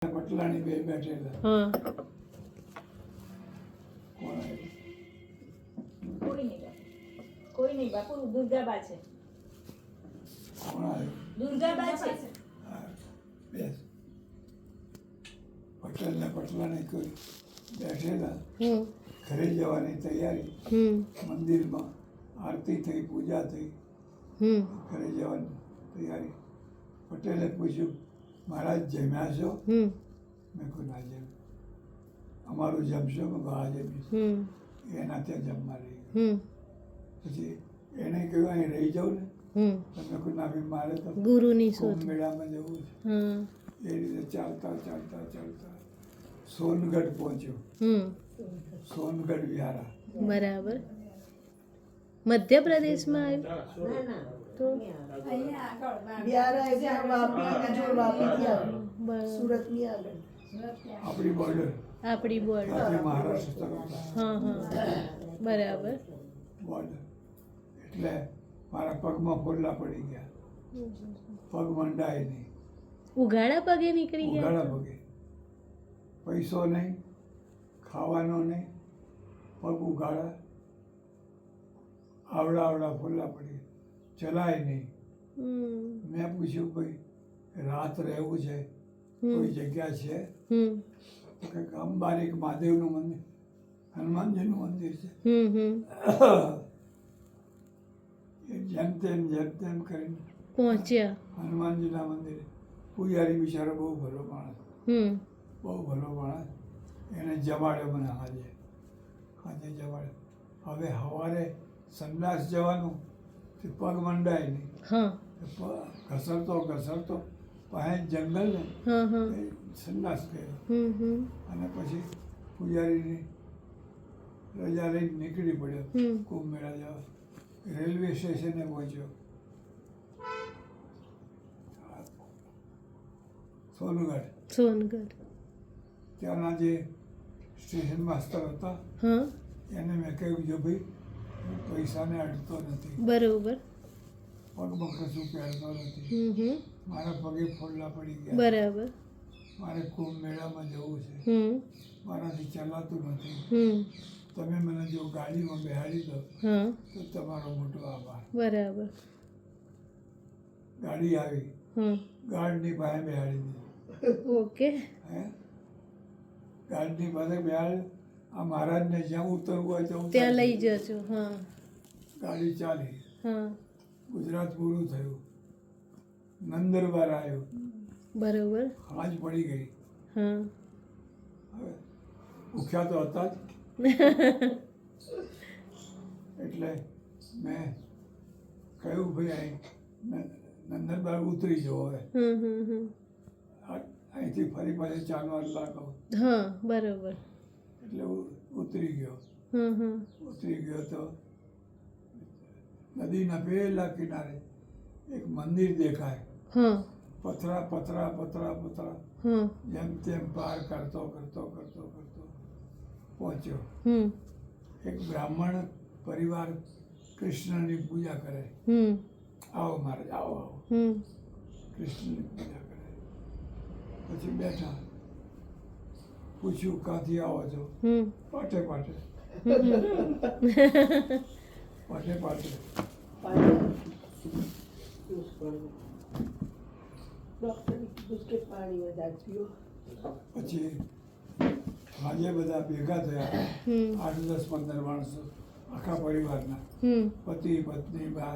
પટલાની બે બેઠેલા. હા કોણ આવ્યું? કોઈ નહીં બાપુ, દુર્ગાબા છે. કોણ આવ્યું? દુર્ગાબા છે. હા, બેસ. પટેલને પટલાની કોઈ બેઠેલા. ઘરે જવાની તૈયારી. મંદિરમાં આરતી થઈ, પૂજા થઈ, ઘરે જવાની તૈયારી. પટેલે પૂછ્યું, મહારાજ જમ્યા છો? મેં કહ્યું ના જમ્યું. અમારું જમશો? મેં કહ્યું હા જમીશ. એના ત્યાં જમવા રહી ગયો. પછી એને કહ્યું અહીં રહી જાઉં ને. તમે કહ્યું ના ભાઈ મારે તો ગુરુની કુંભ શોધ. મેળામાં જવું છે. હા એ રીતે ચાલતા ચાલતા ચાલતા સોનગઢ પહોંચ્યો. સોનગઢ વિહારા. બરાબર. મધ્યપ્રદેશમાં આવ્યું તો સુરતની આગળ આપણી બોર્ડર આપણી બોર્ડ. ત્યાંથી મહારાષ્ટ્ર તરફ હા હા બરાબર. બોર્ડર. એટલે મારા પગમાં ફોલ્લા પડી ગયા. પગ મંડાય નહીં. ઉઘાડા પગે નીકળી ગયા. ઉઘાડા પગે. પૈસો નહીં, ખાવાનો નહીં, પગ ઉઘાડા. આવડા આવડા ફોલ્લા પડી ગયા. ચલાય નહીં. મેં પૂછ્યું ભાઈ રાત રહેવું છે, કોઈ જગ્યા છે? તો કે અંબારીક મહાદેવનું મંદિર, હનુમાનજીનું મંદિર છે. એ જેમ તેમ કરીને પહોંચ્યા. હનુમાનજીના મંદિરે. પૂજારી બિચારો બહુ ભલો માણસ, બહુ ભલો માણસ. એને જમાડ્યો મને હાજે જમાડ્યો. હવે સવારે સંડાસ જવાનું, તે પગ મંડાય નહીં. હા ઘસરતો પાસે જંગલ ને એ સંડાસ ગયો. અને પછી પૂજારીની રજા લઈને નીકળી પડ્યો કુંભ મેળા જવા. રેલવે સ્ટેશને પહોંચ્યો. સોનગઢ. ત્યાંના જે સ્ટેશન માસ્તર હતા હા એને મેં કહ્યું જો ભાઈ હું પૈસાને અડતો નથી, બરોબર. પગમાં કશું પહેરતો નથી, મારા પગે ફોલ્લા પડી ગયા, બરાબર. મારે કુંભ મેળામાં જવું છે, મારાથી ચલાતું નથી, તમે મને જો ગાડીમાં બેહાડી દો હા તો તમારો મોટો આભાર. બરાબર. ગાડી આવી, હા ગાર્ડની પાસે બેહાડી દીધી. ઓકે. હે ગાર્ડની પાસે બેહાડી. આ મહારાજને જ્યાં ઉતરવું હોય ત્યાં ત્યાં લઈ ઉતારી. જજો. હા ગાડી ચાલી. હા ગુજરાત પૂરું થયું. નંદરબાર આવ્યો. બરોબર. હાજ પડી ગઈ. હા હવે ભૂખ્યા તો હતા જ. એટલે મેં કહ્યું ભાઈ અહીં નંદરબાર ઉતરી જાઓ હવે. અહીંથી ફરી પાછી ચાલવા લાગો. હા બરોબર. એટલે ઉતરી ગયો. ઉતરી ગયો તો નદીના પેલા કિનારે એક મંદિર દેખાય. હા પથરા પથરા પથરા પથરા હા જેમ તેમ પાર કરતો પહોંચ્યો. એક બ્રાહ્મણ પરિવાર કૃષ્ણની પૂજા કરે. આવો મહારાજ, આવો આવો. કૃષ્ણની પૂજા કરે. પછી બેઠા. પૂછ્યું ક્યાંથી આવો છો? પાટે પાટે. પાણી વધારે પીઓ. પછી આજે બધા ભેગા થયા. 8-10-15 માણસો આખા પરિવારના. પતિ પત્ની બા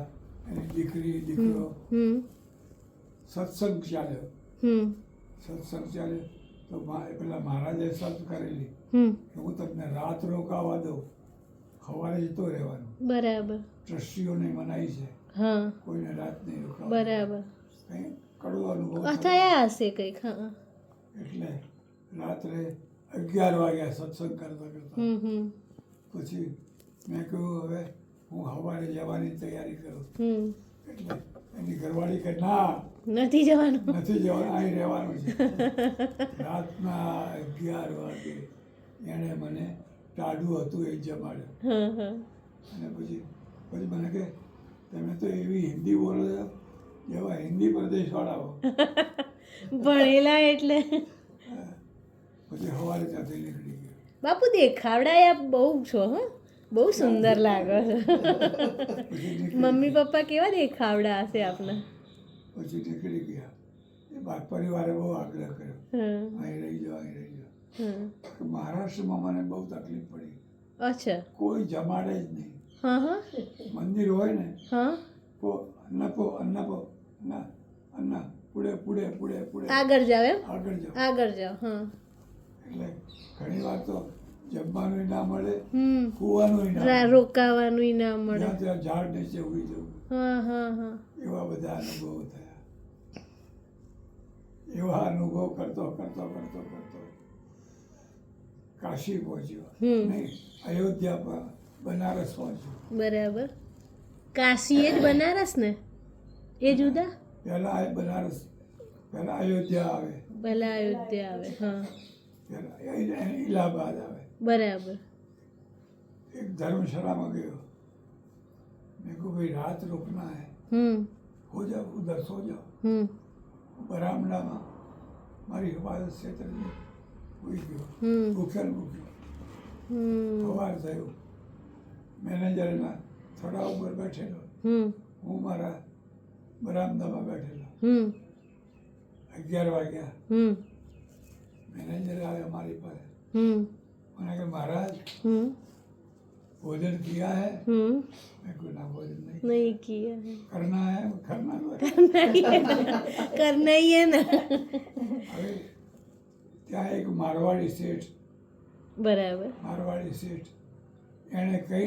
એની દીકરી દીકરો. સત્સંગ ચાલ્યો. તો પેલા મહારાજે સત કરેલી કે હું તમને રાત રોકાવા દઉં, સવારે જતો રહેવાનું. બરાબર. ટ્રસ્ટીઓને મનાઈ છે હા કોઈને રાત નહીં રોકાવા. બરાબર. કંઈ કડવો અનુભવ થયો. થયા હશે કંઈક. હા એટલે રાત્રે 11 વાગ્યા સત્સંગ કરતા પછી મેં કહ્યું હવે હું સવારે જવાની તૈયારી કરું. એટલે એની ઘરવાળી કે ના નથી જવાનું. અહીં રહેવાનું છે. રાતના 11 વાગે એણે મને ટાઢું હતું એ જમાડ્યો. અને પછી મને કે તમે તો એવી હિન્દી બોલો છો જેવા હિન્દી પ્રદેશવાળાઓ. ભણેલા એટલે પછી સવારે ત્યાંથી નીકળી ગયો. બાપુ દેખાવડાયા બહુ છો હા, બહુ સુંદર લાગો છો. પછી નીકળી મમ્મી ગયા. પપ્પા કેવા દેખાવડા હશે આપના? પછી નીકળી ગયા. એ પરિવારે બહુ આગ્રહ કર્યો, હા અહીં રહી જાઓ, અહીં રહી જાઓ. હા. કે મહારાષ્ટ્રમાં મને બહુ તકલીફ પડી, અચ્છા. કોઈ જમાડે જ નહીં. હા હા મંદિર હોય ને હા. અન્ના પુડે પુડે પુડે પુડે આગળ જાવ એમ? આગળ જાઓ. આગળ જાવ હા. એટલે ઘણી વાર તો જમવાનું ના મળે, હમ. કૂવાનું ના મળે. રોકાવાનું ના મળે. જ્યાં ત્યાં ઝાડ નીચે ઉગી જવું, હા હા હા. એવા બધા અનુભવો થયા. એવા અનુભવ કરતો કરતો કરતો કરતો કાશી પહોંચ્યો. નહીં, અયોધ્યા બનારસ પહોંચ્યો. બરાબર. કાશી એ જ બનારસ ને? એ જુદા? પહેલા બનારસ, પહેલા અયોધ્યા આવે, પહેલા અયોધ્યા આવે હા. પહેલા ઇલાહાબાદ આવે. બરાબર. एक धर्मशाला में गयो, मेरे को भाई रात रुकना है, हो जाओ उधर सो जाओ. बरामदा में मारी हिफाजत क्षेत्र में हुई गयो, भूख्या भूख्यो. સવાર થયું, મેનેજરના થોડા ઉપર બેઠેલો, હું મારા બરામદામાં બેઠેલો. 11 વાગ્યા મેનેજર આવ્યા મારી પાસે, મને કે મહારાજ भोजन किया है? मैं को ना भोजन नहीं नहीं किया है. करना है, करना है. करना ही है ना. હવે ત્યાં એક મારવાડી શેઠ, બરાબર. એણે કહી